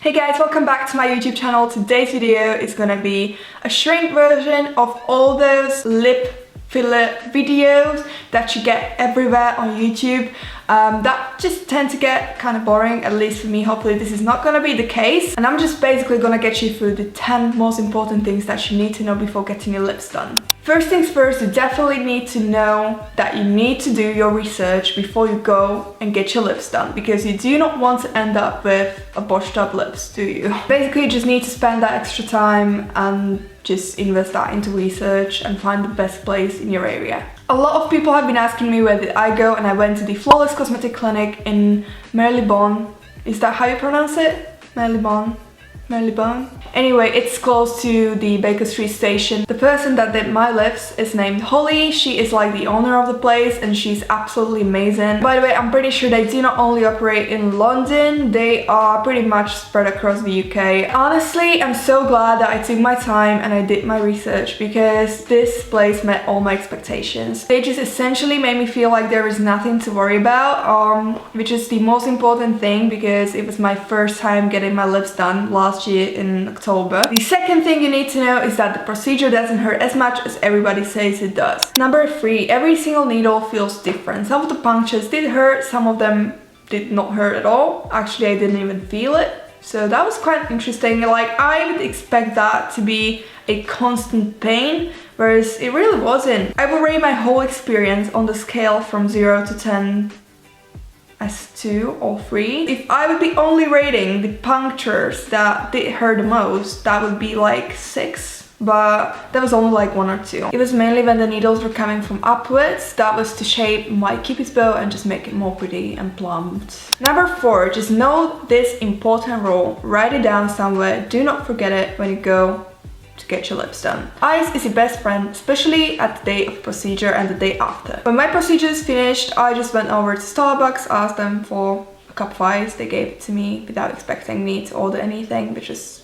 Hey guys, welcome back to my YouTube channel. Today's video is gonna be a shrink version of all those lip filler videos that you get everywhere on YouTube. That just tend to get kind of boring, at least for me. Hopefully this is not gonna be the case. And I'm just basically gonna get you through the 10 most important things that you need to know before getting your lips done. First things first, you definitely need to know that you need to do your research before you go and get your lips done, because you do not want to end up with a botched up lips, do you? Basically, you just need to spend that extra time and just invest that into research and find the best place in your area. A lot of people have been asking me where did I go, and I went to the Flawless Cosmetic Clinic in Marylebone. Is that how you pronounce it? Marylebone? Marylebone? Anyway, it's close to the Baker Street station. The person that did my lips is named Holly. She is like the owner of the place and she's absolutely amazing. By the way, I'm pretty sure they do not only operate in London, they are pretty much spread across the UK. Honestly, I'm so glad that I took my time and I did my research, because this place met all my expectations. They just essentially made me feel like there is nothing to worry about, which is the most important thing, because it was my first time getting my lips done last year in October. The second thing you need to know is that the procedure doesn't hurt as much as everybody says it does. Number 3, every single needle feels different. Some of the punctures did hurt, some of them did not hurt at all. Actually, I didn't even feel it. So that was quite interesting. Like, I would expect that to be a constant pain, whereas it really wasn't. I would rate my whole experience on the scale from 0 to 10 as 2 or 3. If I would be only rating the punctures that did hurt the most, that would be like 6, but that was only like 1 or 2. It was mainly when the needles were coming from upwards. That was to shape my cupid's bow and just make it more pretty and plumped. Number 4, just know this important rule. Write it down somewhere. Do not forget it when you go to get your lips done. Ice is your best friend, especially at the day of procedure and the day after. When my procedure is finished, I just went over to Starbucks, asked them for a cup of ice. They gave it to me without expecting me to order anything, which is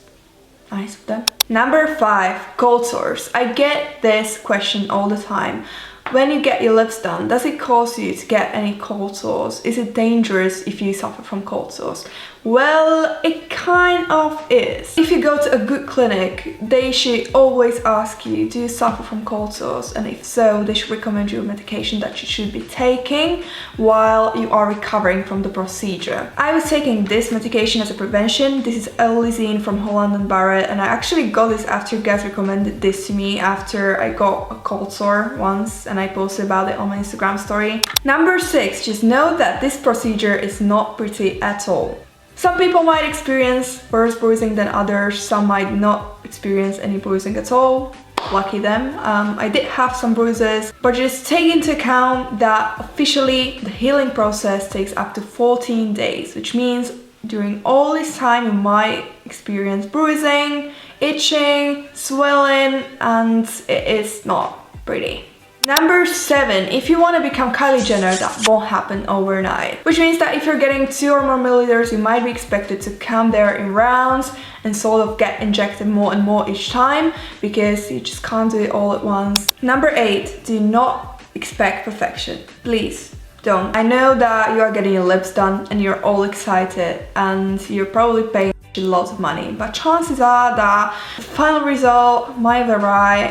nice of them. Number 5, cold sores. I get this question all the time. When you get your lips done, does it cause you to get any cold sores? Is it dangerous if you suffer from cold sores? Well, it kind of is. If you go to a good clinic, they should always ask you, do you suffer from cold sores? And if so, they should recommend you a medication that you should be taking while you are recovering from the procedure. I was taking this medication as a prevention. This is L-lysine from Holland & Barrett, and I actually got this after you guys recommended this to me after I got a cold sore once, and I posted about it on my Instagram story. Number 6, just know that this procedure is not pretty at all. Some people might experience worse bruising than others, some might not experience any bruising at all. Lucky them. I did have some bruises, but just take into account that officially the healing process takes up to 14 days, which means during all this time you might experience bruising, itching, swelling, and it is not pretty. Number 7, if you want to become Kylie Jenner, that won't happen overnight. Which means that if you're getting 2 or more milliliters, you might be expected to come there in rounds and sort of get injected more and more each time, because you just can't do it all at once. Number 8, do not expect perfection. Please don't. I know that you are getting your lips done and you're all excited and you're probably paying lots of money, but chances are that the final result might vary.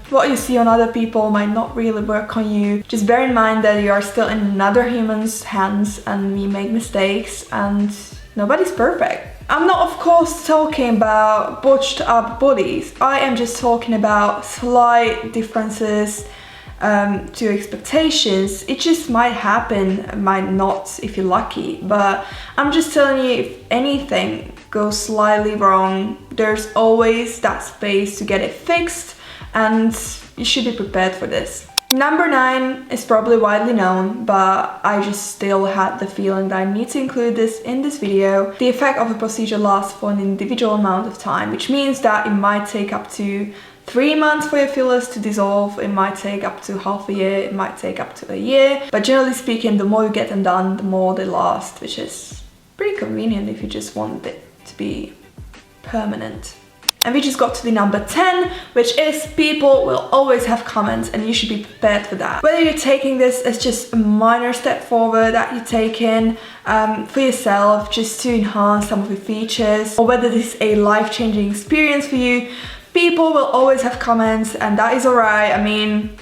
What you see on other people might not really work on you. Just bear in mind that you are still in another human's hands and we make mistakes and nobody's perfect. I'm not, of course, talking about botched up bodies. I am just talking about slight differences to expectations. It just might happen, might not if you're lucky, but I'm just telling you, if anything goes slightly wrong, there's always that space to get it fixed, and you should be prepared for this. Number 9 is probably widely known, but I just still had the feeling that I need to include this in this video. The effect of the procedure lasts for an individual amount of time, which means that it might take up to 3 months for your fillers to dissolve, it might take up to half a year, it might take up to a year, but generally speaking, the more you get them done, the more they last, which is pretty convenient if you just want it to be permanent. And we just got to the number 10, which is people will always have comments, and you should be prepared for that. Whether you're taking this as just a minor step forward that you're taking for yourself just to enhance some of the features, or whether this is a life-changing experience for you, people will always have comments, and that is alright. I mean,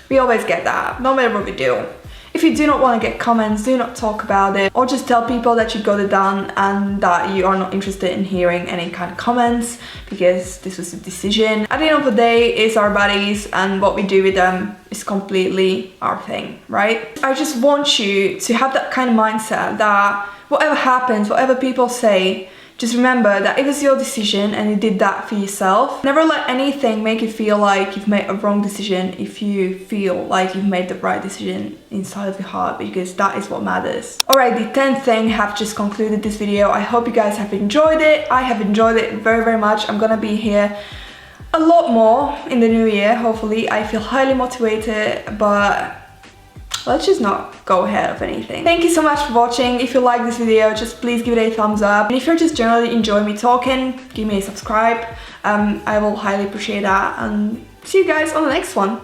we always get that, no matter what we do. If you do not want to get comments, do not talk about it, or just tell people that you got it done and that you are not interested in hearing any kind of comments, because this was a decision. At the end of the day, it's our bodies, and what we do with them is completely our thing, right? I just want you to have that kind of mindset that whatever happens, whatever people say, just remember that it was your decision and you did that for yourself. Never let anything make you feel like you've made a wrong decision if you feel like you've made the right decision inside of your heart, because that is what matters. Alright, the 10th thing have just concluded this video. I hope you guys have enjoyed it. I have enjoyed it very, very much. I'm gonna be here a lot more in the new year, hopefully. I feel highly motivated, but let's just not go ahead of anything. Thank you so much for watching. If you like this video, just please give it a thumbs up. And if you're just generally enjoying me talking, give me a subscribe. I will highly appreciate that. And see you guys on the next one.